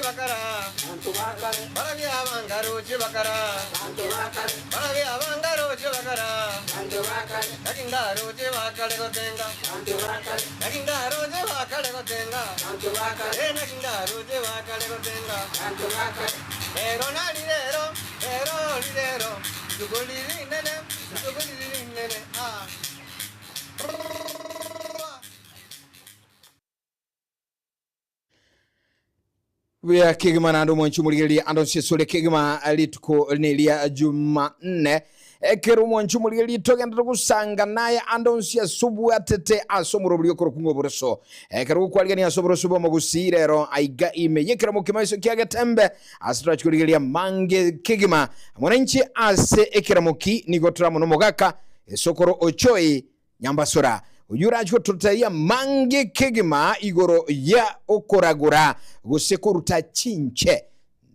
bakara baragi abangaro chibakara baragi abangaro chibakara nakindaro chibakale gotenga nakindaro chibakale gotenga nakindaro chibakale gotenga pero lidero tugoliri nene ah. Wia kigima na ndo mwanchu muligeli ando sisole kigima alituko nelia Jumanne ekero mwanchu muligeli togenda kusanga naye ando nsia subu atete asomuro bulyo kungo bureso ekero kwaligani asomuro subu magusirero aiga ime yekero mukimaiso kiaga tembe asitra chuligelia mange kigima mwananchi ase ekero muki nigotra muno mogaka esokoro ochoi nyambasura Uyura chko tutaya mange kigima igoro ya okoragura gusekuruta chinche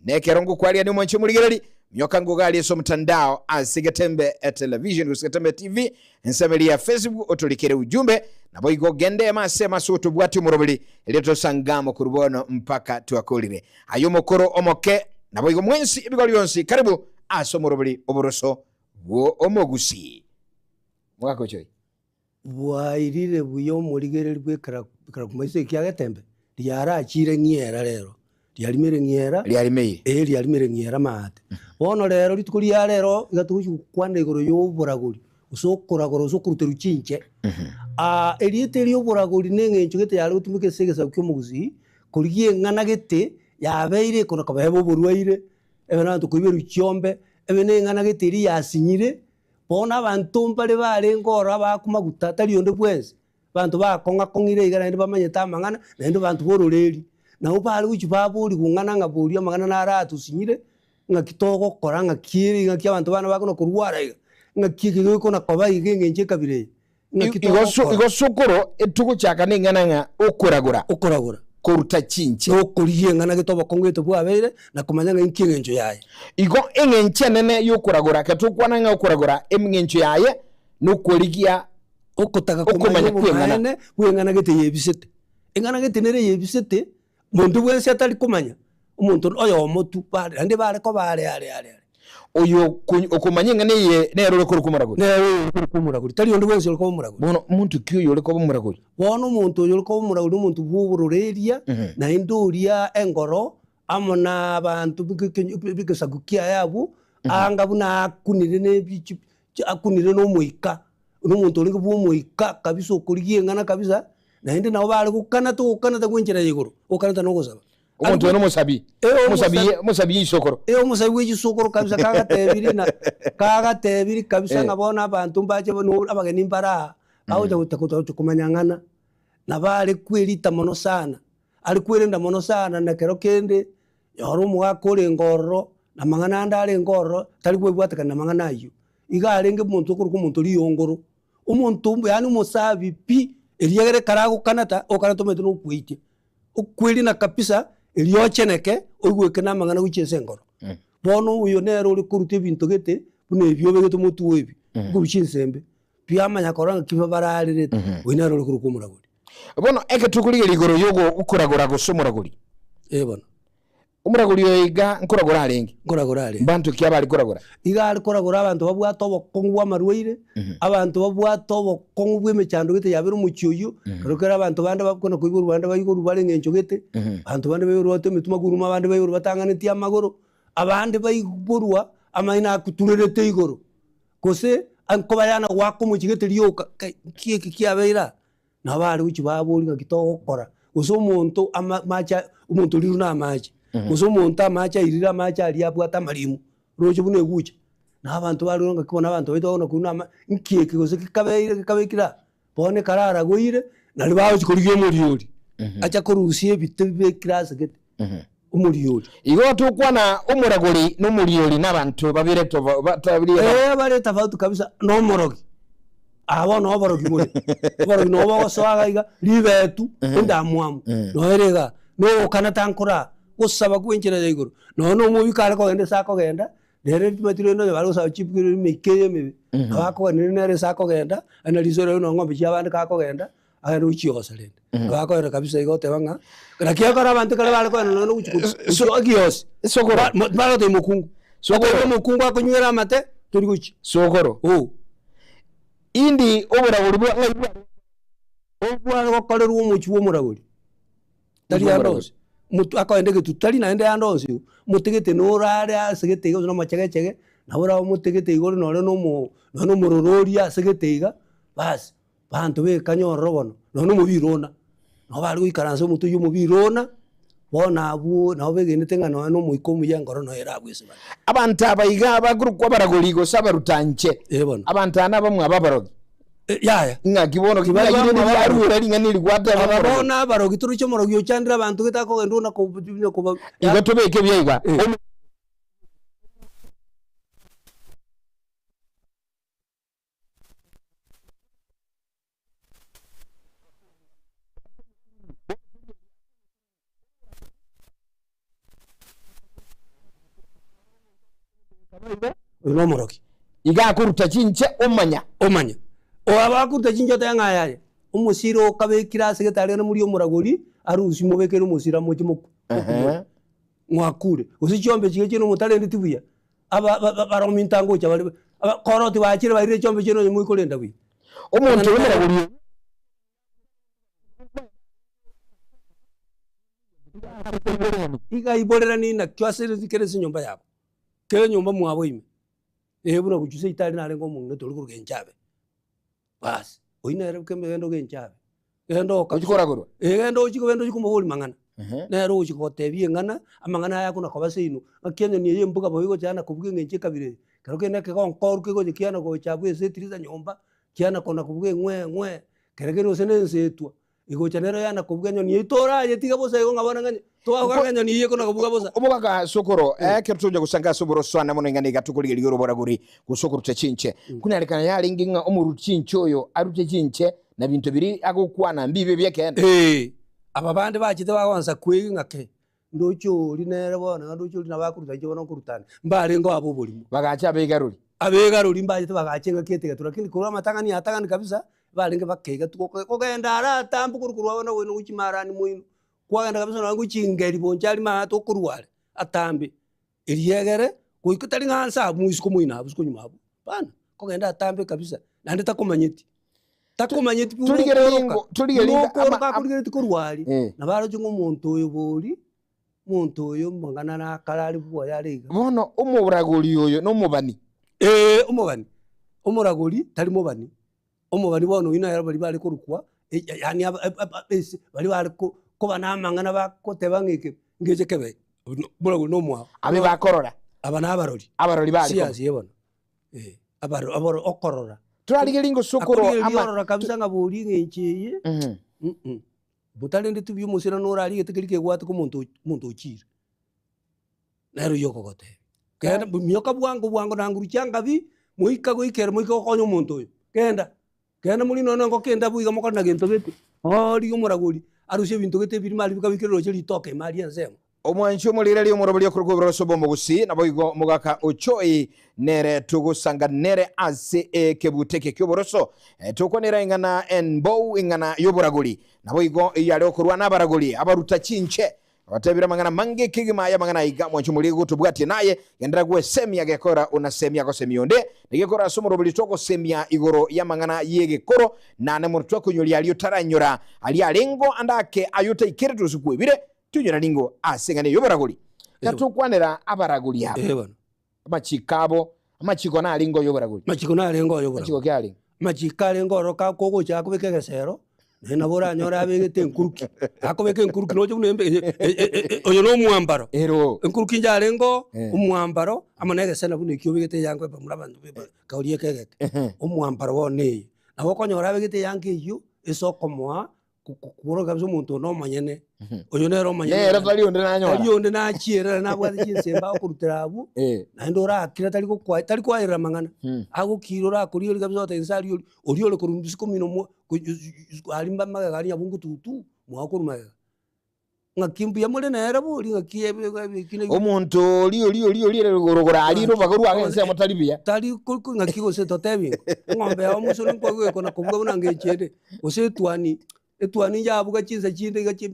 nekerongo kwalia ni mwanchi muligerali myoka ngogali so mtandao asigetembe television gusigetembe TV nsemeli ya Facebook otolikere ujumbe nabo igo gende masema soto bwati murobili eleto sangamo kurubono mpaka tuakolire ayo mokoro omoke nabo igo mwensi ibigoli yonsi karibu aso murobili oboroso wo omogusi mwako choi Bwairire buyo muligereri bwekara kumaise kiaga tembe lyara akire ngiera rero lyalimire ngiera lyalimire ngiera mate bono rero litukuri ya rero igatuku kwanda igoro yo buraguri usokoragoro usokuruteru chinche eliete lyo buraguri nengencho gete yari utumike segesa kyomuguzi kuriye ngana gete yabeire kono kabebo burwaire ebana tukubiru cyombe ebene ngana gete ri yasinyire bona abantu mpale bale ngora bakumaguta tali onde bwenze bantu bakonga kongire igara ndi bamanyeta mangana nendo bantu bororeri na ubali uchi baburi kungana ngaburi amangana naratu sinyire ngakitogo koranga kiri ngaki abantu bana bakono kurwara ngakiki ko na koba igengenje kabire ngakitogo igosukuro etugo cyaka ningana okoragura kuruta chinche okuriye ngana gitoba kongweto bwabere na kumanya nkingenjo yaye igo engenche nene yokuragura katukwana nga okuragura emngencho yaye nokorigia okotaka kumanya kwengana kwengana gete yebisete engana gete nere yebisete mundu bwense atali kumanya umuntu oyo omotu pale ande bare ko bare ale oyo okumanya ngane ye nero lekuru kumuragura nero kumuragura tali onde bwense lekuru kumuragura bono muntu kiyo lekuru kumuragura bono muntu yo lekuru kumuragura muntu buburoreria na induria engoro amona abantu bikesagukia yabo anga buna kunire ne bichi akunire no muika umuntu olingo bumuika kabisa okuriye ngana kabisa na inde nawo bale gukana tagwenjera yigoro okana no gusaba umuntu no musabi isokoro musabi w'isokoro kabisa kaga tebiri kabisa ngabona abantu mbaje no abageni mbara aho jaguta kumanyangana na bale kwelita mono sana ali kwelenda mono sana na kero kende yoro mwakore ngoro na mangana ndale ngoro tali kwebwata kana mangana ayo igalenge muntu okuru kumuntu liyongoro umuntu yani musabi pi eliyagere karago kanata okana tometo no kwite okweli na kapisa eliyocheneke ogweke na mangana wichese ngoro bono uyo nero uri kurute bintu gete bune byo begeto mutu webi kubichinsembe pyamanya koranga kiva baralirete winero uri kurukumuraguri bono eke tukulige ligoro yogo ukuragura gusumuraguri bono umuraguri yoiga nkuragura arengi bantu kyabali kuragura igali kuragura abantu babwato bokongu amarweire abantu babwato bokongu bwemechando gete yabero mucyoyo rokera abantu bande bakona kuiburu bande bayiguru barengencho gete abantu bande bayuru batemituma guruma bande bayuru batangane ti amagoro abande bayiburwa amaina akuturerete igoro kose ankoba yana wako muchigete liyoka kiyabeira nabali uchi baburi ngakitokora uso umuntu amacha umuntu liruna amacha uso umuntu amacha irira amacha aliyabwata malimu roje bune gucha nabantu bali ngakibona abantu bayitona kunama nkiyeke kose kikabekira bone karara goire nali bawo chikoriye muri acha korusiye bitebe class gete umuriyori igo tukwana umuraguri n'umuriyori nabantu babire tabiri bareta batu kabisa no morogi abo no borogi muri borogi no bo swaga libetu ndamwamu no erega no kana tankora usaba kwinjira yiguru no mubikara ko gende sako genda rero tumatiro no baro sa chipkiro mikeye mebe abako nere sako genda analizore no ngombe cyabandi kako genda agenda uchiosa rende bakoera kabisa igote banga lakini akora abantu kale bale kwena no uchikuso agios Sokoro balo de mukungu mukungu akonywera amate turi guchi Sokoro indi oburaguri obwa gokorerwa umuchi wo muraguri tari andose mutu akaende gitu tari naende andose mutegete norare asegete igo no machegechege nabura mutegete igoro nore no murororia asegete iga bas bantu be kanyororo bono no mubirona no bari guikaranse mutu yo mubirona bona abu na obegenete ngano no muiko muyangoro no era bwese abantu abayiga abagurukwa baraguri go sabarutanche abantu ana bamwe ababarogi yaya ngakibono kibagire ni arura ringaniri gwata ababona barogi turucho morogi ochandira abantu gitako gendo na ko igo tobeke byaiba no morogi iga kuruta chinche omanya o abakuruta chinche tayangaya umusiro kabekira sekretari no muri omuragori arusi mubekera umusira mu kimuko mwakure usichombe chike no mutalende tibuya baromintango cha bali koroti bakire barire chombe chino mu ikolenda bwi omuntu w'umuragori iga iborera ni na kwasere zikere nyumba yabo kere nyumba mwabo ime buna kuchuse itali nare ngo mungu toli kuruge nchabe bas oina ere kembe gendo ge nchabe gendo ukikora guru gendo uchiko gendo chiko mubuli mangana nero uchiko tebie ngana amangana yako na kwabase ino akenyo ni ye mbuga boyigo cyana kubuge ngenche kabire kero kene ke gon kor ke go kiana go chabu ese tiriza nyumba kiana kona kubuge ngwe kere kero sene setwa igo chanero yana kubuge nyo ni itora yetiga bosa igo ngabona nganye twaganyo ni ye kona kubuga bosa omugaga Sokoro kertunja gusanga soboro swana muno ngane gatukulige ligoro boraguri gusokoro chinche kunarekana yali nginga omuruchincho oyo arute chinche na bintu biri agokwana mbibe byekenda aba bande bakite bawanza kwigi ngake ndocho linere bona ndocho linabakuruza cyo bona kurutana mbare ngo abo buli bagacha abegaruri mbajite bagachenga ketega turakini kura matangani atangani kabisa balinge bakega tukogenda ara tambu kurukuru wabona weno uchimarani muino kwagenda kabisa nangu chingeri bonchali ma to kurwale atambi iriyegere kuikutali ngansa muisiko muina abusko nyuma abo bana kogenda atambi kabisa nande takomanyeti tuligerengo kurigere tikurwali nabaro jungo muntu oyo boli muntu oyo mangana na kalali bwo yaliga bono umuraguri oyo no mubani umuraguri tali mubani bono ina yara bali kurukwa yani bali ko banamangana bakoteba ngike ngeje kebe muraguri no mwa abe bakorora abana abarori bali siyazi yebona abaro okorora turaligelingo Sokoro ama kabisa ngaburi ngencheye butalende tubyo musira norali getekelike gwate ko muntu ukira nero yokogote kenda myoka bwango nanguru changabi muika goikera muika konyo muntu oyo kenda muri none ngo kenda buiga moko na gento bete ori umuraguri arushe bintu gete biri mali bikabikero cyo litoke mali ensemo omwancho mulirali omurobali okurugobero sobomo gusi naboigo mugaka ochoi nere tugusanga nere ase kebuteke kyoboroso tukonera ingana enbow ingana yoburaguri naboigo yale okurwa nabaraguri abaruta chinche watebira mangana mange kigima ya mangana iga mwancho muligo tubwati naye gendera gwe semia gekora una semia ko semionde negekora somurobali toko semia igoro ya mangana yege koro nane murtwa kunyoli aliyo taranyora ali alengo andake ayuta ikiretu sukwebire tunyura ningo asengane yobaraguri katukwanera abaraguri hapa machikabo machiko na alingo yobaraguri machiko kyali machikale ngoro ka kogo cha kubekega sero nena bora nyora abegete nkuruki akobeke nkuruki noje kunembe oyo no mwambaro ero nkuruki njale ngo umwambaro amanege sena bune kyobegete yango bamurabantu kauriye kegete umwambaro wone nabo konyora abegete yange yo esokomwa kukuro kabisa umuntu no manyene oyo nero manyene era bali onde na chiera na bwa chisemba okurutirabu na ndora akira tali kwa ira mangana ago kirora kuri kabisa otensari ori kurundisiko mino alimba magari yabungu tutu mwakuruma ngakimbu ya mole nera buri ngakie kine omuntu li gorogora ali ro baguru agense amotalibia tali kulku ngakigo se totebi ngombe ya muso nkwe kona kubuga bunange chede ose etwani ya buga chinza chinde gachi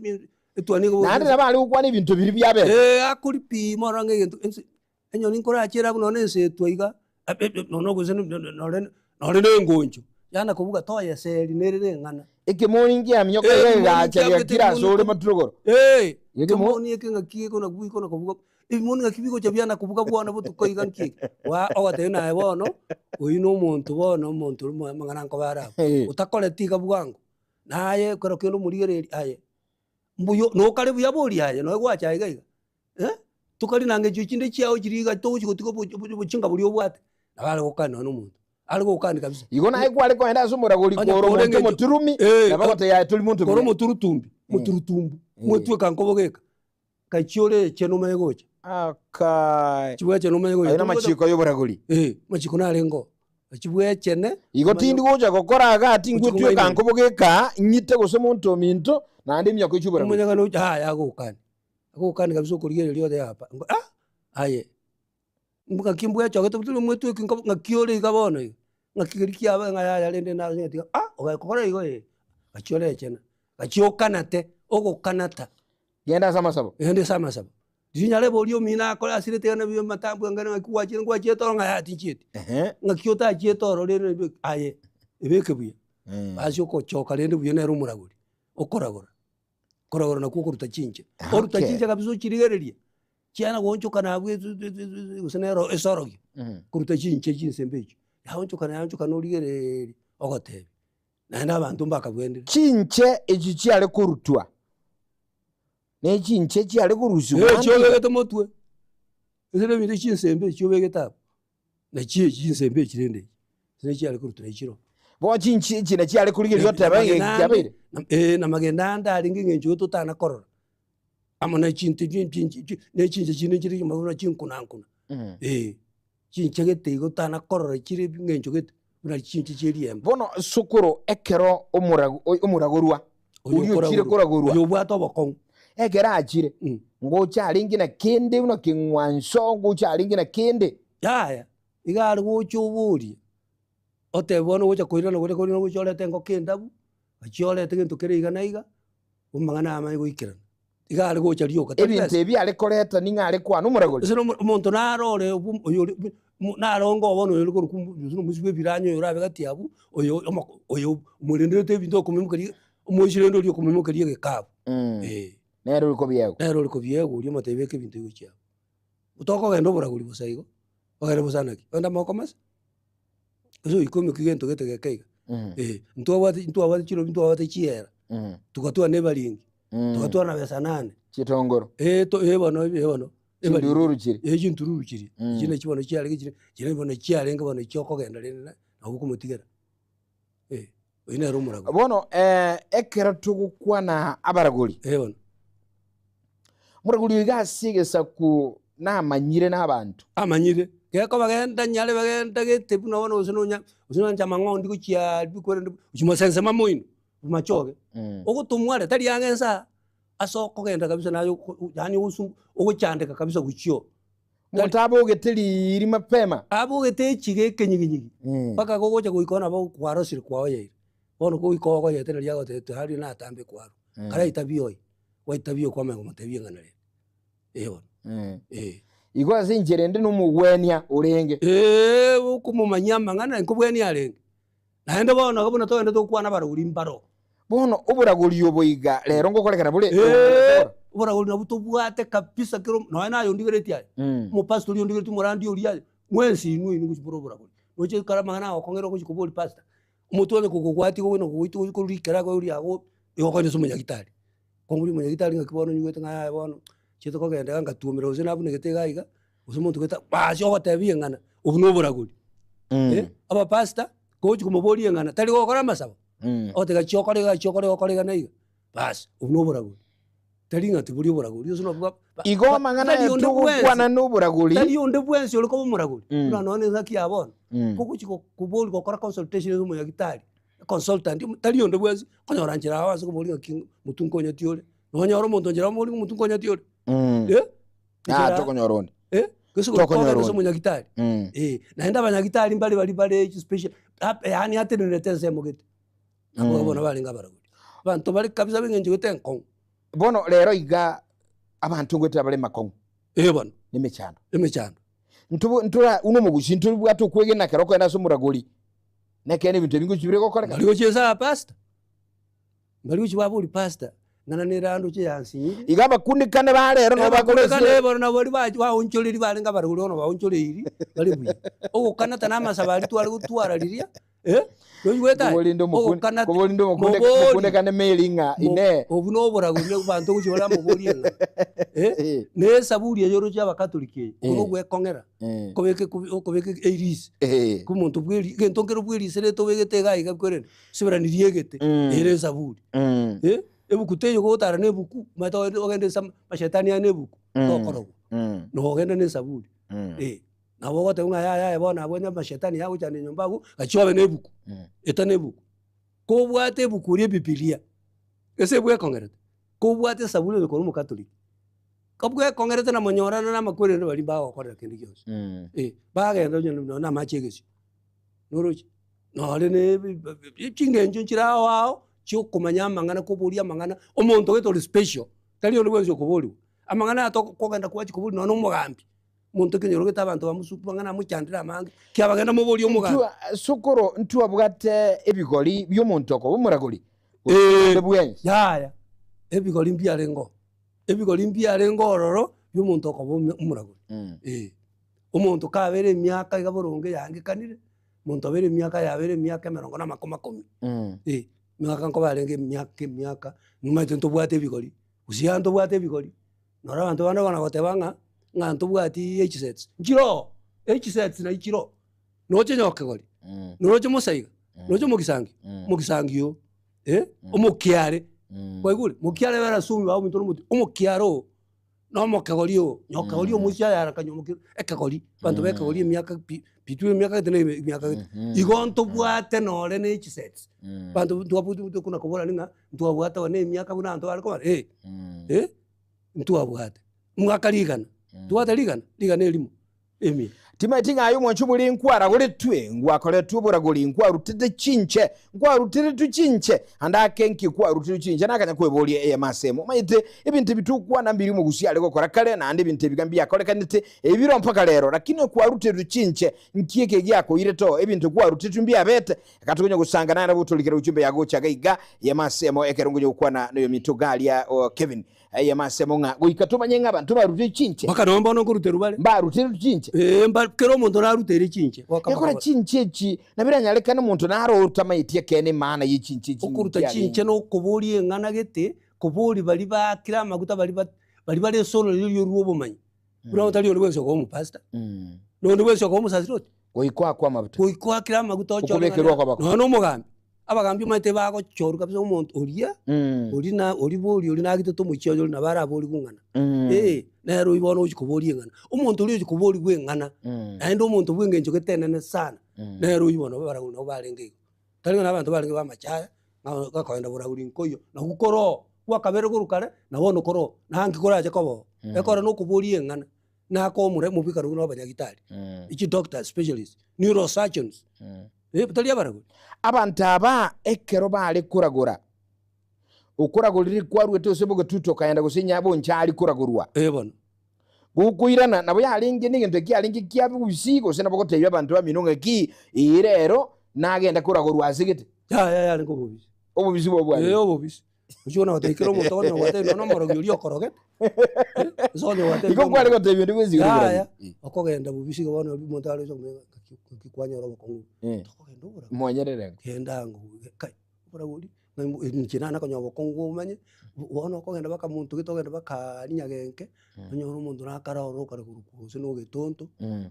etwani go nandi nabali ukwana ibintu biri byabe akuri pi morange gento enyoni nkora achera buno nense twiga no go se no ngonjo yana kubuga toya seri nerere ngana ikimoni ngia mnyoka ga chaga kira sore matrugoro ikimoni ngakie kona gui kona kubuga imoni ngakibiko chabyana kubuga bwana butuko iganki wa ogatena ebono uino muntu bono muntu mangana nko bara utakoletika bwangu naye kero kendo murigereri aye mbuyo no kare buya bori aye no gwacha igaiga tukari nange chuchinde chiao chiriga to chikotiko buchinga buri obwate nabale gukana no muntu ali gukana kabisa igona kwale kwenda sumura goli koro muntu muturumi nabagote ya tuli muntu koro muturutumbu mwetwe kankobogeka kachiole cheno megocha akai chibwe cheno megocha ina machiko yoburaguli machiko narengo chibwe chene igotindi gocha gokora agati ngwetwe kankobogeka nyite gose muntu minto nandi myako chibura munyanga no ya gukana kabisa kurigere lyode hapa aye mbuka kimbwe chago tuli mwetwe ngakiole igabona ngakirikia aba ngaya lende na ngati ogakora igo kachiole chena kachiokanate ogokanata yenda samasabo dinyale bolio mina akola asirete na biyo matambu ngana ngwa chieto ngaya tinchiti ngakiota chieto lene aye ebeke buya basyo ko choka lende buya na rumuraguri okoragora na kukuruta chinche oruta chinche kabiso chirigereria chiana goncho kana bwe usenero esorogi kuruta chinche chinsembecho yaoncho kana origereri ogotebi naenda abantu mbakabwendera chinche echichiale kurutwa ne chinche chiale kuruswa chobegete motwe ezere mire chinsembe chobegeta na chinsembe chirende zine chiale kurutwa ichiro bo chinche chine chiale kurigeri yote bange kyabire na magenda ndalingi ngenjo totana korora amona chinche ne chinche chine chiri mabona chinkuna chinche gete gotana korora chiri ngenjo gete na chinche chiri bono sukuru ekero omuragorwa uri chire koragorwa yo bwato bokon egera achire ngocha alingi na kende uno kingwanso ngocha alingi na kende yaya igari gochuburi otebono gocha koirana gocha tengo kendabu achiole tegento keriga naiga umangana amai goikirana igari gocha rioka ebintu ebi ale koreta ninga ale kwa numuragori sino muntu narore narongo bono yo ko sino musibwe biranyo yorabe gatiabu oyo murendere tebintu komemukari umushirendo ryo komemukari gekabo nero liko biego uri matebeke bintu yuchya utoko gendo buraguri busaigo ogere busanaki onda mokomas eso ikomi kigento getegekeiga ntwa chiro bintu wate chiera tukatua nebalingi tukatua na besa nane chitongoro bono ndururu chiri ndururu chiri chine chibono chiari chire bono chiari ngabone choko genda rene na ukumutigera ina rumurago bono ekera tugukwana abaraguri bono muraguri gasigesa ku namanyire n'abantu amanyire keko bagenda nyale bagenda gete buno bono usino nya mangondi kuchia bikwere uchimasense mamoino machoge ogutumware tari yangensa asoko genda kabisa nayo yani uguchandika kabisa guchio mutabo geteli iri mapema abo gete chige kenyiginyigi paka gogocha guikona bo kwaro sir kwao ye bono guikogo ye tena lyago te hari na tambe kwaro kara itabio waitabio kwa mengo mtabio nganale bono igwa zinjerende numugwenia urenge ukumumanyama ngana nkubwenia arenge naende bono gabona toende tokwana baruri mbaro bono uburaguri oboiga lero ngokorekana bure uburaguri nabutubwate kabisa kiro no yo ndigereti aye mu pastor yo ndigereti murandi uri mwensi inu ngusiburo uburaguri noche karama ngana okongero kuchikubuli pastor umutu wame kukukwati ko no kuitu ko rikara ko uri ago yoko nso munyagitari konguri munyagitari ngakibono nyugete ngaya bono chito ko genda ngatumira uze nabune getega iga usumuntu geta basi ogotebiye ngana ubuno buraguri aba pastor ko chikumuboli ngana tali gokora masabo otega chokore na iga basi ubuno buraguri tali ngati buri buraguri usuno bwa igo mangana tukwana n'uburaguri tali onde bwensi uri ko buraguri none ngaki abona kuko chiko kuboli gokora consultation y'umunyagitari consultant tali onde bwensi konyorangira hawase kuboli ngaki mutunko nyatiole nonyora omonto njira muri omuntu nkonyati ore tokonyora onde Keso munyagitari. Naenda abanyagitari bali special. Yani atenete nsemo gete. Abo bona balinga baraguri. Bantu bali kabisa bengenje gete nkong. Bono lero iga abantu ngwete bali makong. Bono. Nimechano. Ntura uno mugushi nturi bwato kwege na keroko enda so muraguri. Nekene bintu bingu chibire gokora. Bali cheza pasta. Bali chibabuli pasta. Nana nerando che yansinyire igaba kundikane balero no bakolese baro na bali ba oncholi balenga bari ulono ba oncholi iri bali buye okukana tanama sabali twali gutwara liria noyweta okukana mukundekane mailinga ine obunobora gulye bantu kuchola mubolienga ne sabuli yoro cha bakatolike kuno gwekongera kobeke iris kumuntu bweli gentongero bweli sere to begetega igakwerene sibaraniриegete ere sabuli ebukuteyo gotara nebuku mata ogende mashetani ya nebuku tokoro no ogende ne sabuli na bogote unga ya bona abonye mashetani ya uchane nyombagu achiwa nebuku eta nebuku ko bwate buku rie bibilia ese bwe kongerete ko bwate sabuli le kono mukatoliki kabwe kongerete na monyorana na makwere no bali bawo korera kindi kyose bagenda nyo na machegesi norochi no le ne chingenjo chirawo wao chio kumanya mangana kubulia mangana omuntu weto special tali oli wenzo kubuli amangana atokogenda kwachi kubuli no mugambi muntu kinyoro getabantu bamusuku mangana muchandira amange kyabagenda mubuli omugambi sukoro ntu abugate ebigoli byomuntu ko bumuragoli ya ebigoli mbialengo ororo byomuntu ko bumuragoli omuntu kabere myaka igaboronge yange kanire muntu abere myaka yabere myaka 110 Miaka balenge miaka numaite ntobwate bigoli usianto bwate bigoli nora bantu bana bana gotebanga nganto bwati hsets na ichiro noche nyoke goli noche musaiga noche mugisangio omukiare kwegule mukiare bara sumi ba muntu muti omukiaro no mokagolio nyokagolio musia yara kanyomukiro ekagoli bantu bekagoli miaka pitwe miaka tene miaka igonto bwate nore ne hsets bantu tuaputu kuna kobora ninga tuabwata wane miaka kuna anto ariko ntuabwate mwakaligana tuwataligana ligana elimu timaitinga ayo mwanchu buli nkwara gole twe ngwakole tubura goli nkwaru tete chinche nkwaru tete tuchinche andake nki kwaru tete chinche nakanya kweboli masemo maite ibintu bitukwa na mbiri mu gusiale gokora kale na andi bintu bigambia kole kanite ebiro mpaka lero lakini kwaru tete tuchinche nkieke gyako ireto ibintu kwaru tete mbia bete katugonya gusanga na butulikira uchumbe yago chagaiga ya masemo ekerungonya ukwana nayo mitugali ya Kevin ya masemo nga goikatumanye ng'abantu barute chinche bakanomba no kurute rubale barute chinche kero muntu narutere chinche yakora chinche chi nabiranyaleka ne muntu narota maitie kene mana y'ichinche okuruta chinche no kubuli ngana gete kubuli bali bakira maguta bali solo lyo ruobomanyi bro tali oli wenso ko mu pastor no ndi wenso ko mu saziroti oikwa kwa mabuta oikwa kira maguta ocho okubekerwa kwa bako no mugambi abagambi maite bako choru kabisa umuntu olia oli nagite to muchiyo na bara boli kungana nero ibono ukuboli ngana umuntu uli ukuboli gwengana naendo umuntu bwengenje ketenene sana nero ibono bara no balenge tali nabantu balenge bamachaya ngakaenda bora uri nkoyo na gukoro wakabere kurukare na wono koro nangi koraje kobo ekora no kuboli ngana na ko mure mubika runo abanyagitari ichi doctor specialist neurosurgeons tali bara abantu aba ekero bali kuragura ukuraguriri kwaru etose boga tuto kayenda gusinya abo nchali kuragurwa bono gukuirana nabo yalinge nigento kyalinge kyabi usigo sena bogo tebya abantu baminonga ki irero nagenda kuragurwa azigite ya ngo bubisi obubisi bobwa obubisi ushona watekero moto no wate no moro yuri okoroge zone wate iko kwali gotebyo ndibwezi ya okogenda bubisi go bono moto ali so kikwanya robo kongu tokogenda bura mwanyerere kenda ngo kai bura buri nchina nako nyobo kongu manye wono okogenda baka muntu gitogenda baka ninyagenke onyo umuntu nakara oroka kurukuze no getonto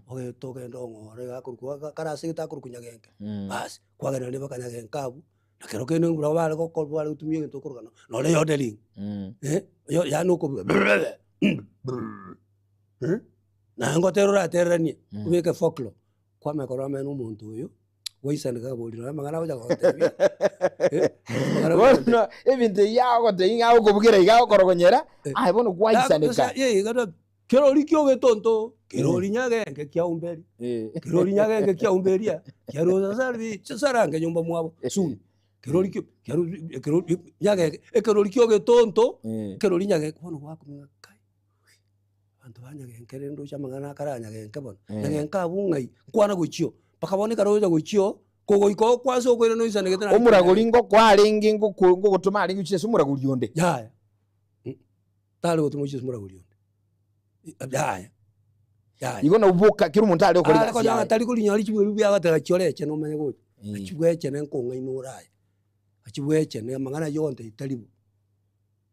ogetogenda ngore gakuruka karase gitakurukunyagenke basi kwagenda ne baka nyagenkabu nakero kene ngura bale ko bale utumye gento kurugano no le yodeling yo ya no ko na ngotero raterani ubeke folklore kwa mekoro amenu umuntu uyu waisandika boli no mangana goja gotebia bono ebintu yago te inga okubugira iga okorogonyera ai bono kwaisandika ye gada kerori kyo getonto kerori nyagenge kya umberi kerori nyagenge kya umberia kero sarvi sarange nyumba mwabo su kerori kyo kerori nyagenge kerori kyo getonto kerori nyagenge bono gwakumwa kai bantu banyagenge rendo chamangana karanya genge bono nyagenge abungai kwana gochio pakabone karoja gochio kogoiko kwaso kwere no isane getana omuraguri ngo kwaringi ngo gutuma aringi chese omuraguri onde yaya tale gutuma chese omuraguri onde yaya igona ubuka kiri umuntu ari okora gasi yaya tali kulinya ari chibwe bya gataka choreche no menye gocho achibweche ne nkonga inuraye achibweche ne mangana yonde italibu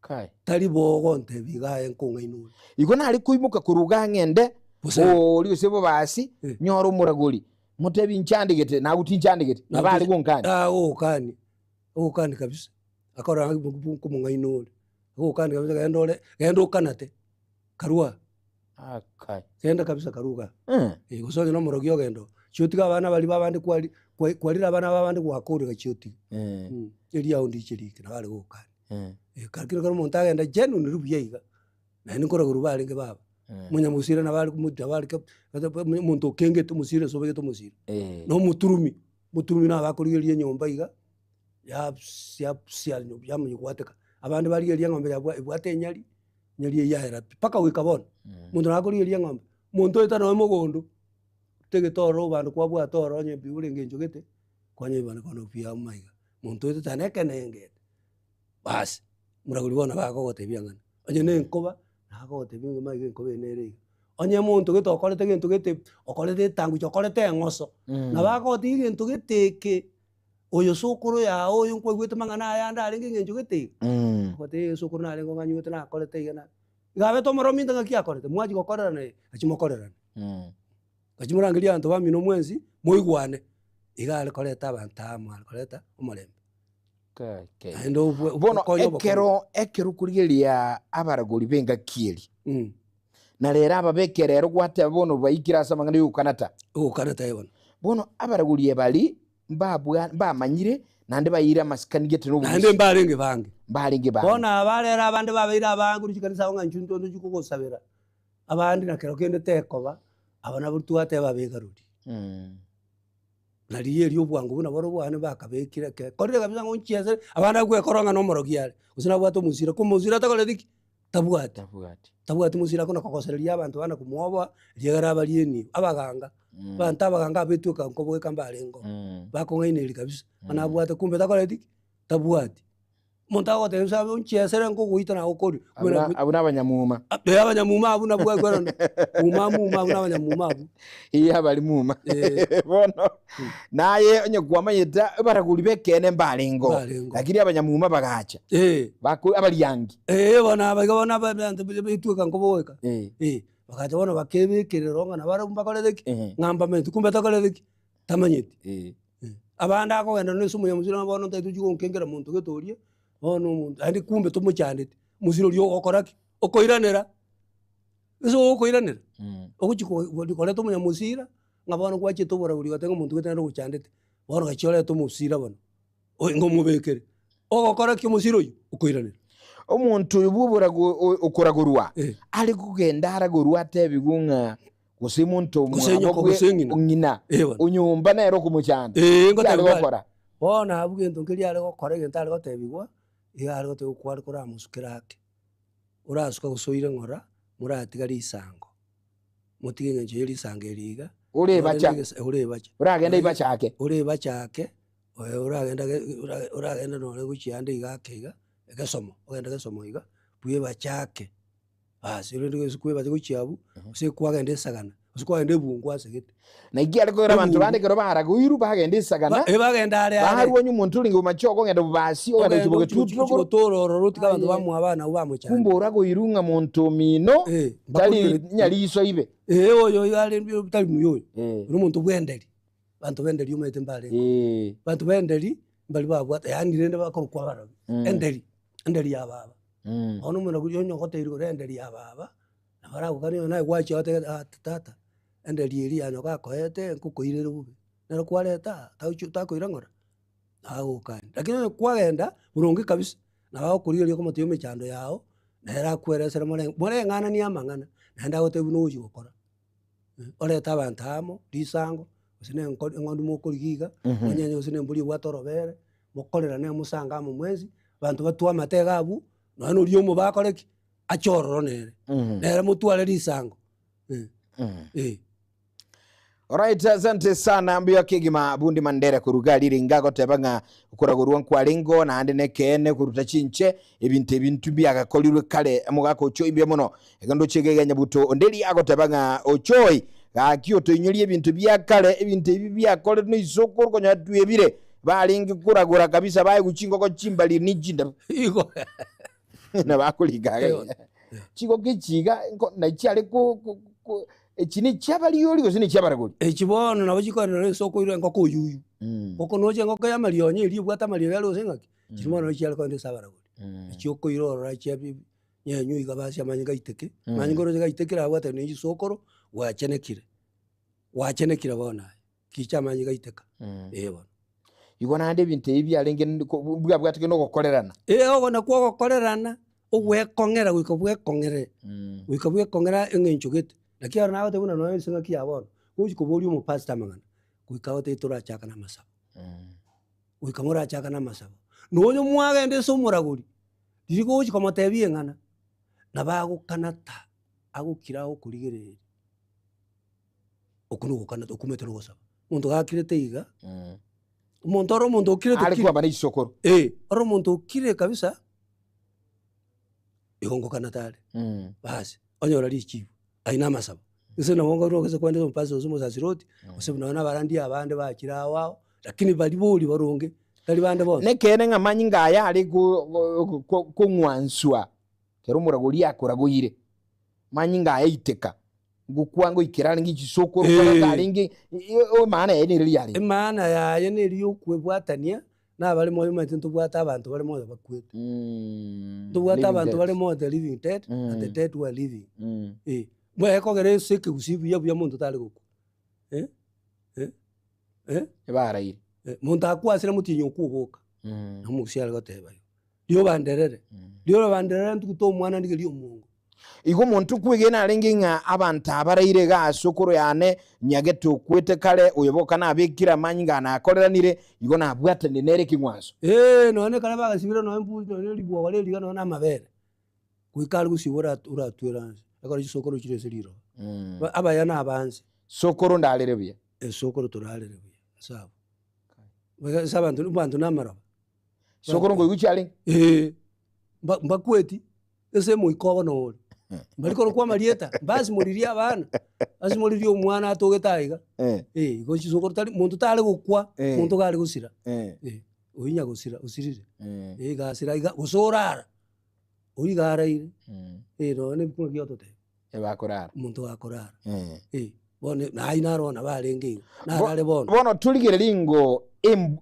kai talibo gonte bigaye nkonga inura igona ari kuimuka kuruga ngende oli usebo basi nyoro omuraguri mutebi nchandigete na uti nchandigete nabali gonkani kani kabisa akora kumunga inura kani kabisa gendo kanate karua akai genda kabisa karuga gusonye no murogyo gendo chyotiga abana bali babandi kwalira abana babandi kwakurira chyotiga eri aundi chirike nabali gokani kakira karo monta genda jenu nirubyeiga na nikora gurubali nge baba munya musira nabali kumuta bali muntu kenge tumusire sobege tumusire no muturumi na bakuriye nyomba iga ya nyo kwateka abandi bali ye ngombe yabwate nyali yahera paka wikabona muntu nakuriye ngombe muntu etano mugondo tege toro bandu kwabwa toro nye biure ngenjogete kwanye bana kono pia maiga muntu etaneke nenge basi muraguri bona bakogote byangana onye nenkoba nagote bingo maiga enkobe nere onye muntu gitokorete gintu gite okorete tangu chokorete ngoso na bakote gintu giteke oyo sukuru ya oyo nkwegwete mangana yanda aringe ngenjogete kote sukuru na aringo nganyute na korete igana gabe to moromi ndanga kia korete mwaji gokorera ne achimokorera achimurangiria antu bamino mwenzi moigwane igale koreta abantamu koreta omorembe ndo bono ekero kurigeria abaragori benga kieri na rera ababekerero gwate bono baikira samangana yukanata bono abaragori bali bamanyire nande bayira masikani gete no nande mbarenge bange bona abarera abandi babira abangu chikanisa nganchunto ndo chikugosabira abandi nakero kende tekoba abana burtu ate babegaruri nariye ryo bwangu buna boro bwane bakabekira ke korire kabisa ngo nchiese abana gwe koronga no morogiare usina bwato musira ko musira takole diki tabuati musira kona kokosereria abantu bana kumwoba ryegara balieni abaganga banta abaganga betuka nkobwe kambarengo bakongaine kabisa bana bwate kumbe takole diki tabuati montago te sabe nchiese ngo guita na okori abuna abanyamuma abuna bwa gwarano muma abuna abanyamuma iya bali muma bono naye onye gwamanyeta baraguri bekene mbarengo lakini abanyamuma bagacha bako abali yangi bona bagabona abantu betuka nkobweka bagacha bona bakebekereronga na barumba deki ngamba mentu kumbe takole deki tamanyeti abanda ako genda no sumu ya muzira bono ntatu juko nkengera muntu getorie ono muntu andi kumbe tumuchandite musiro ryo okoraki okoiranera eso okoiranera okuchiko dikole tumunya musira ngabana kwache tobora uri gatenga muntu getana guchandite bono gachole tumusira bono ngo mubekere okoraki musiro yo okoiranera omuntu yububura okoragurwa ali kugenda aragurwa tebigunga gusimuntu ngina unyumba nero kumuchanda ngotagokora bona abugento ngiri ale gokora gento ale gotebigwa igale gote kwari kora musukirake urasuka gusoire ngora muratigari isango mutige ngenje yeri sangeriga urebacha uragenda ibachake uragenda no guchiande igakega egasomo ogenda gasomo iga buye bachake basi uri ndikwe baze guchiabu use kwagenda esagana usikwagenda ebungu asegete na igiare ko abantu bandekero baraguiru bagenda esagana bagenda ale baharwonye umuntu ulingo machoko ngenda bubasi ogenda kiboge tuturo tororo ruti abantu bamu abana ubamwe cyane kumbo urago irunga muntu mino tali nyaliso ibe oyo yale tali muyo umuntu bwenderi bantu benderi umete mbale bantu benderi mbali babwata yani rende bakorukwa bara enderi yababa ono muna kujyo nyokote iri enderi yababa nabara ukani naye kwachi ate tata enderi iri yanyo gakoete nkukoirere bube nero kwareta takwira ng'ora agukani lakini kwagenda burungi kabisa na bagokurigeria komotio mechando yao nera kweresera moreng'ana ni amang'ana naenda gotebu no uchi gokora oreta abantu amo risango usine eng'ondu mokorigiga onyenye usine mburi gwatorobere mokorera ne musanga amo mwezi bantu batwa amatega abu nano rio mo bakoreki achororo nere nere mutware risango Alright, asante sana mbio kigima bundi mandere kurugali ringago tebanga kuragurwa kwalingo na ande nekene kuruta chinche ebintu byagakolirwe kale mugako cho imbye muno egando chegeganya buto ondeli ago tebanga ochoi gakyo to inyuri ebintu byakale ebintu ebi byakole no isoko konya twebire balingi kuragura kabisa baye guchingo ko chimbali nijinda iko na bakuligaga chigo kichiga na cyale ko echini chabali yoli gosini chabaragoli echibono nabo chikorera isoko ire ngoko yuyu oko noche ngoko ya malionye iri bwata malio yalo sengaki chimono chiale ko ndi sabaragoli echioko irora chebi nyenyu igabasya manyinga iteke manyinga roje gaitekira bwata ni isokoro wachenekira bona kicha manyinga iteka bona igona ande binte ibi alenge bwa bwatike no gokorerana ogona kwa gokorerana ogwekongera gwikobwekongere wikobwekongera engenchugete lakini nawe tebuna no singa kiyabona uji kubuli mu pastor mangana kuikawo te tura chaka na masabo uikamura chaka na masabo nonyo mwaga ende so muraguri diriko uji komo tebiye ngana na bago kanata agukiraho kurigere okunu gukanata okumetero gosaba muntu gakirete iga muntu okirete alikuwa bana isokoro oro muntu okire kabisa igongo kanatale basi onyora lichivu aina masabo ese na wonga rokese kwende mpaso usumo za siroti usebu naona barandi abande bakira wao lakini bali boli baronge tali bande bose nekene ngamanyi ngaya ali ku ngwanswa kero muraguri akoraguyire manyi ngaya iteka gukwango ikirana ngichisoko ngalingi o maana yene rili yali maana ya yene riyo kwebwatania na bali moyo matintu bwata abantu bali moyo bakwete tubwata abantu bali moyo the living dead and the dead were living mwe kogere seke gusibu ya muntu tali guko bara iri muntu akwasira mutinyo kuboka na mukushara gateba yo banderere yo banderere ntukuto mwana ndige liyo mungu igo muntu kwigena alenginga abantu abaraire ga sokoro yane nyageto kwete kale uyoboka na abikira manyinga na akoreranire igo na bwate nere kingwaso none kala bagasibira no mbu no libwa wale liga no na mabere kuikala gusibura uratweranze akora isokoro kireseriro abayana abanze sokoro ndalerebuye sokoro turalerebuye sabo bantu namara sokoro ngo yuchali mbakweti ese muikobo no bariko kwa marieta basi muriria abana basi muriria omwana atogetayiga go chisokoro tali muntu tali gukwa muntu gali gusira oyinya gusira usirire gasira iga gusorara oyigaraire none bikuno gyotote bakorara muntu akorara bone naina rona barenge narare bono tuligere lingo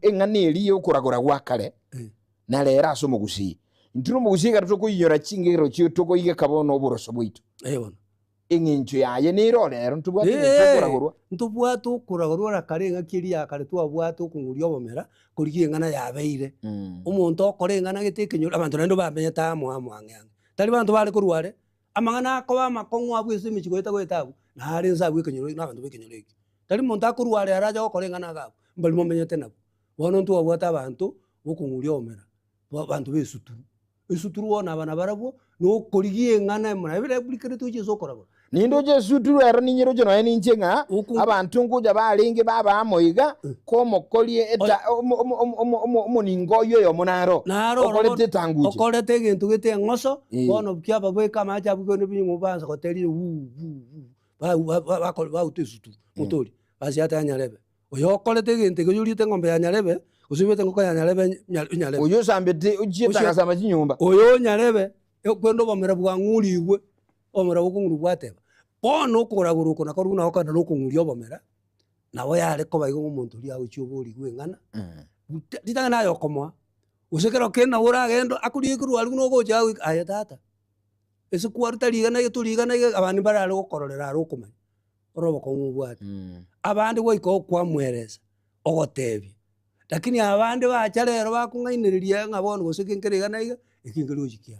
eng'aneri yokuragura gwakare na lera aso mugusi nturu mugusi gato kuyinyora chingiro cyitoko ige kabono buroso bwitu bona eng'incho yaye niro lero ntubwatu ntubwatu kuragurwa karenga kiria kare twabwatu kungurio bomera kurigie ngana yabeire umuntu okorengana gitekenyura abantu rendo bamenya tamu amwanyange tali bantu bali kurware amangana akoba makongwa bwese michigoita gwetabu na hari nzabu ikenyuro n'abantu bekenyuro iki tali muntu akurware araja okorengana gabo mbali momenyete nabo bono ntu wabwata abantu bokungurio bomera bantu besuturu wona abana barabo no kurigie ngana muna bile blikere tuje sokorabo nindo je suturu era ninyiro je no ninjenga abantu nguja balinge baba amoiga komo kolie eta omuningo yo munaro okolete tanguje okolete gintu gite ngoso bono byaba gweka macha bwo ne binyu banza koteri ba utesutu mutori basi ata nyarebe oyo okolete gintu guyurite ngombe ya nyarebe usibete ngoko ya nyarebe oyo sambete ujita kasama chinyumba oyo nyarebe kwendo bomera bwa nguriwe omera bukunguru bwateba bono kuraguru kuna koruna okana no kungurio bomera nawe yale ko baigo umuntu ria uchuburi gwengana ditanga nayo komwa usekero kena uragendo akurikuru ali no goja aya tata ese kwarta liga na yetuliga na abandi barale gukororera ari ukumanya orobo ko ngubwati abandi goiko kwa mwereza ogotebia lakini abande bacha rero bakung'ainiriria ng'a bono gose kenkere iga na iga ekingeri ochikia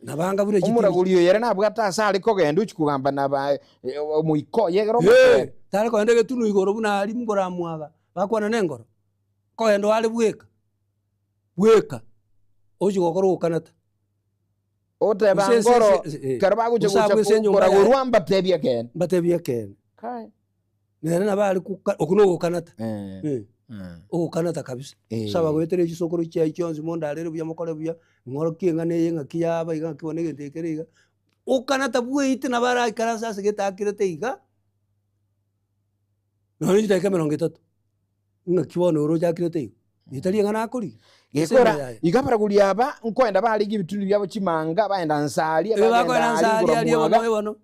nabanga bure chiti omuraguri oyo yere nabwata ase ari kogenda ochi kugamba na omoiko yegera tare koende getunu igoro buna ari mboramwaga bakwana nengoro koendo ari bweka ochi gokora okanata oteba ngoro kero baguche kuragurwa mbatebia ken kai nere nabari okuno okanata okanata kabisa saba gwetere chisokoro chia ichonzi monda arere buya mokore buya ngoro kienga ne yenga kiyaba iga kibone gentekere iga okanata bweite nabara ikarasa ase getakirete iga no ni ndeka 30 nga kibone oro jakirete iga itali ngana akuri gekora igabaraguri aba nkoenda bari gibituni byabo chimanga baenda nsali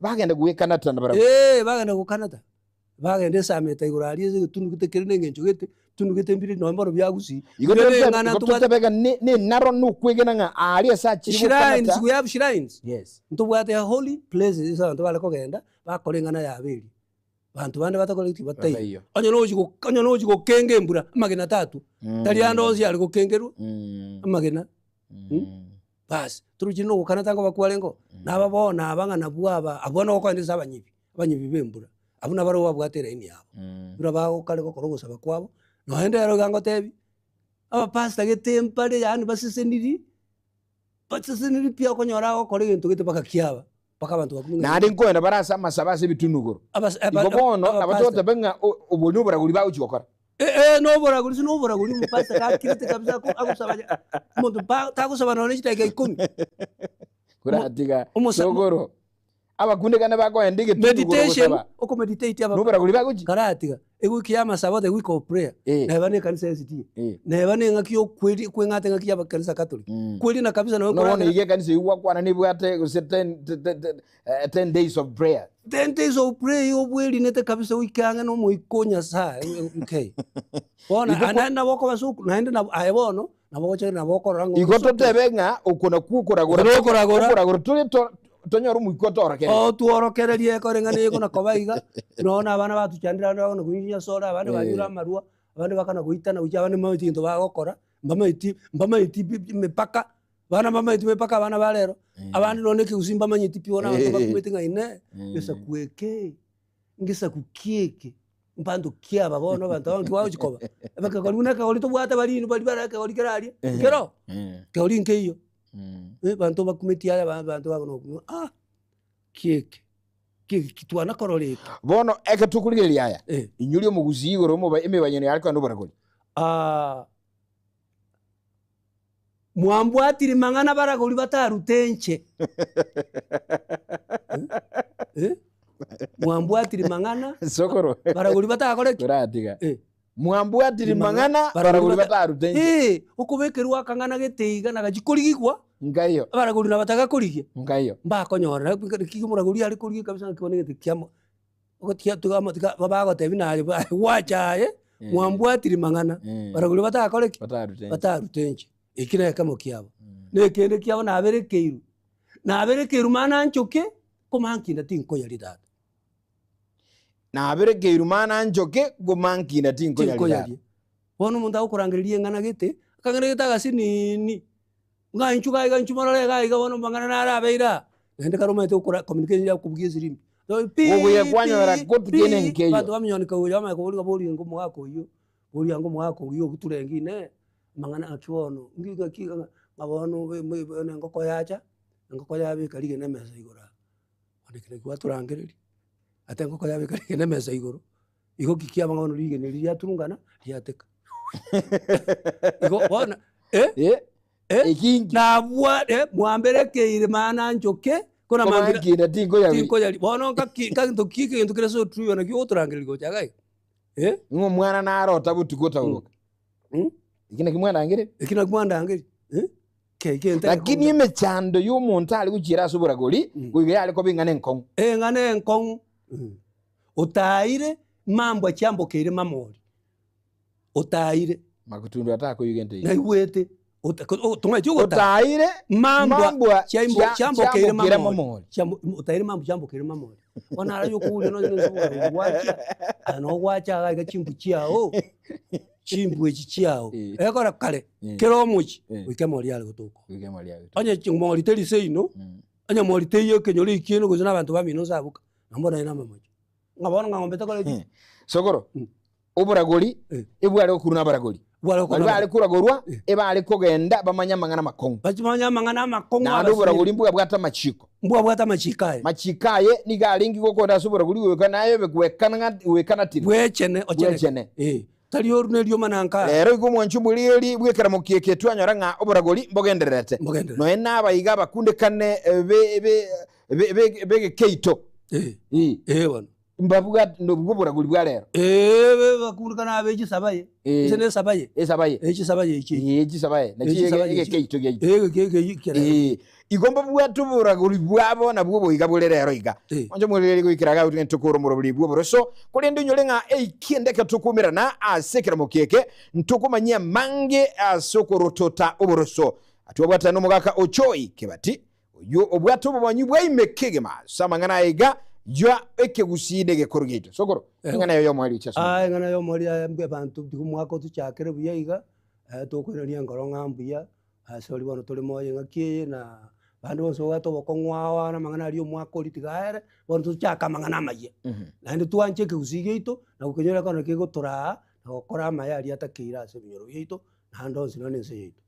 bagenda gwekanata nabara bagenda gukanata bagende sameta igurari eze tundu gitekere nengencho gete tundu getembire no mboro byagusi ngana tubega ne naro nukwegena nga ari asachi shrines we have shrines yes ntubwate holy places isa ntubale kogenda bakorengana yabiri bantu bande batakolekti batai onyo no jigo kenge mbura magena 3 tali ando onzi ali gokengeru magena bas turuji no gukanata ngo bakwalengo nababona abangana bwaba abona okwandisa abanyibi bembura abuna baro babwatera ini yabo bura bago kale gokoro gusaba kwabo no hende yaro gango tebi aba pastor getempare yani basiseniri pia konyora gokora gintu gite bakakiaba paka bantu bakumwe na ari nkoenda barasa masabase bitunugoro igobono abatote benga ubonyo buraguri bawo chikokora no buraguri mupasta kakirite kabisa ko agusaba muntu tagusaba none chitege 10 kuratiga sogoro abakundekana bakoenda meditation uko meditate aba buraguri baguchi karatiga egukiyama sabo the week of prayer na bane kanisa ST na bane ngakyo kweli kwengate ngakya bakanisa Catholic kweli na kabisa na no ige kanisa iwa kwana ni bwate 10 days of prayer 10 days of prayer obweli nete kabisa wikanga no moikonya saa okay bona anana boko basuku naende na ayebono na boche na boko rango igoto tebenga ukona kukoragora tuli tonyoru muikotora kene tuorokererie korengane ko na kobaiga nona abana batuchandira no kuyinya soda abandi banyura marua abandi bakana guitana uja abandi mayitinto bagokora mbamaiti mipaka bana mamaiti mipaka abana balero abandi none kigusimba manyiti piona abantu bakumetinga ine ngesa kueke ngesa kukieke mpandu kia babono abantu bantu bawo chikoba bakakona ka olito bwata balini bali baraka olikeraria kero ke olinke bantu bakumetia bantu bakono kieke kitwana koroleka bono eke tukuligeria aya inyuri omuguzi igoro muba emebanyene ariko ndo barakoli mwambwatiri mangana baragoli batarutenche mwambwatiri mangana sokoro baragoli batakoreki kuratiga mwambwatiri mangana baragoli batarutenche ukubekerwa kangana geteiga na gajikorigikwa ngayo baragoli na bataka korigie ngayo mbakonyora kigumuragoli ari korigie kabisa kibonegete kiamo ogotia tugama babago tebina wachaye mwambwatiri mangana baragoli batakoreki batarutenche ikina kama kiabo nekende kiabo naberekeiru mana nchoke komankinda tinko yali dada naberekeiru mana nchoke komankinda tinko yali bono munda ukurangiririe ngana gete akangana geta gasinini nganchuka marole ga bono mangana narabeira nende karomete ukura communication ya kubwiye zirimbi oguye kwanyora gotugene nkeyo bantu bamnyonika uyo amako boli ngomo wako iyo boli ngomo wako iyo kuturengine mangana akiwono ngiga kiga ngabono bene ngoko yacha ngoko yabe kalige nemeza igora andikire kwa turangiriri ate ngoko yabe kalige nemeza igoro igo kikia bangono lige ne liya turungana liyateka igo bona ikingi na bwa mwamberekeire mana njoke kona mambira tinko yali bono kakinto kike nto kire so truyo na kyo turangiriri go chagai ngo mwana na arota butukota uroka ikina kimwana angire lakini imechando y'umuntu ali gukira asoboragori guiga yali ko bingane nkong ngane nkong utaire mambo acyambokeire mamori utaire makutundu atako yugente na iwete utaire mambwa chambo kire mamori utaire mambo chambo kire mamori ona arayo kule no wacha ga chimbu chiao chimbu chiao ekora kale kero muchi wike mori ale gutuko anya chimori teri seino anya mori teye kenyori kieno guzana abantu bamino zabuka nambona ina mamaji ngabona ngombe takole sogoro uburagori ibware okuruna baragori bari kuragorwa ebari kugenda bamanyamangana makongo na uburagori mbuga bwata machikaye nigaringi gokonda suburagori wekanaye wekana tiri wechene tari orune ryo mananka rero igumwanchu muliri bwekera mukieke twanyora nga uburagori mbogenderete no ena bayiga bakunde kane be keito bana mbavuga nobwo buraguri bwa rero bakurikana abeji sabaye isene sabaye nakiye keito geyi igomba bwatu buraguri bwabo nabwo boyiga bure rero iga onje mulere gwikiraga uti ntukuru muroburi bwo boroso kuri ndunyo lenga kiendeka tukumirana asekera mukeke ntukumanya mange asokorotota oboroso atubwata no mugaka ochoi kebati yo obwatu bobanyu bwayimekegema samangana iga jwa ekeguside gekorgeito sogoro ngana yo mwali chaso ngana yo mwali ambe bantu dikumwako tuchakere buyayiga tokwereria ngoronga mbuya asori bono tole moye ngakie na bandu bose wato bokongwawa na mangana rio mwako litigaere bono tuchaka mangana maye na ndi tuanche kegusigeito na gukenyora kana kegotora na gukora maya ali atakira ase binyoro yeito na ndo sinone seito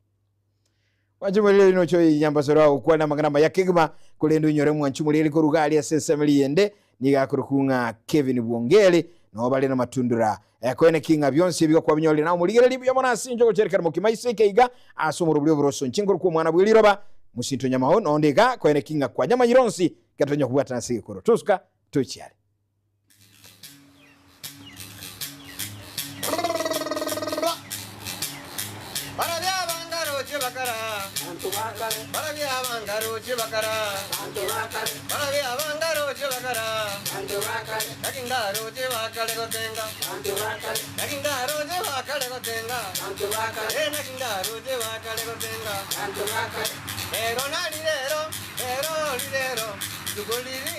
wajumulele no choi nyambasoro ukwana mangana ya kigma kulendo nyore mwanchumulele ko rugali asesemeli yende niga kurukunga Kevin Bwongele no bale na matundura kwene kinga byonse biga kwa binyole na muligere libyo mona sinjo ko cerekana mu kimaise keiga asomoro byo boroso nchingoro ko mwana bwiliroba musinto nyamaho no ndega kwene kinga kwa nyama nyironsi gatonya kubata nasi koro tuska tuchiale Barabi abangaro chibakara Barabi abangaro chibakara Yakingaro chibakale gotenga Yakingaro chibakale gotenga Yakingaro chibakale gotenga Ero nalirero Ero lirero Tugoliri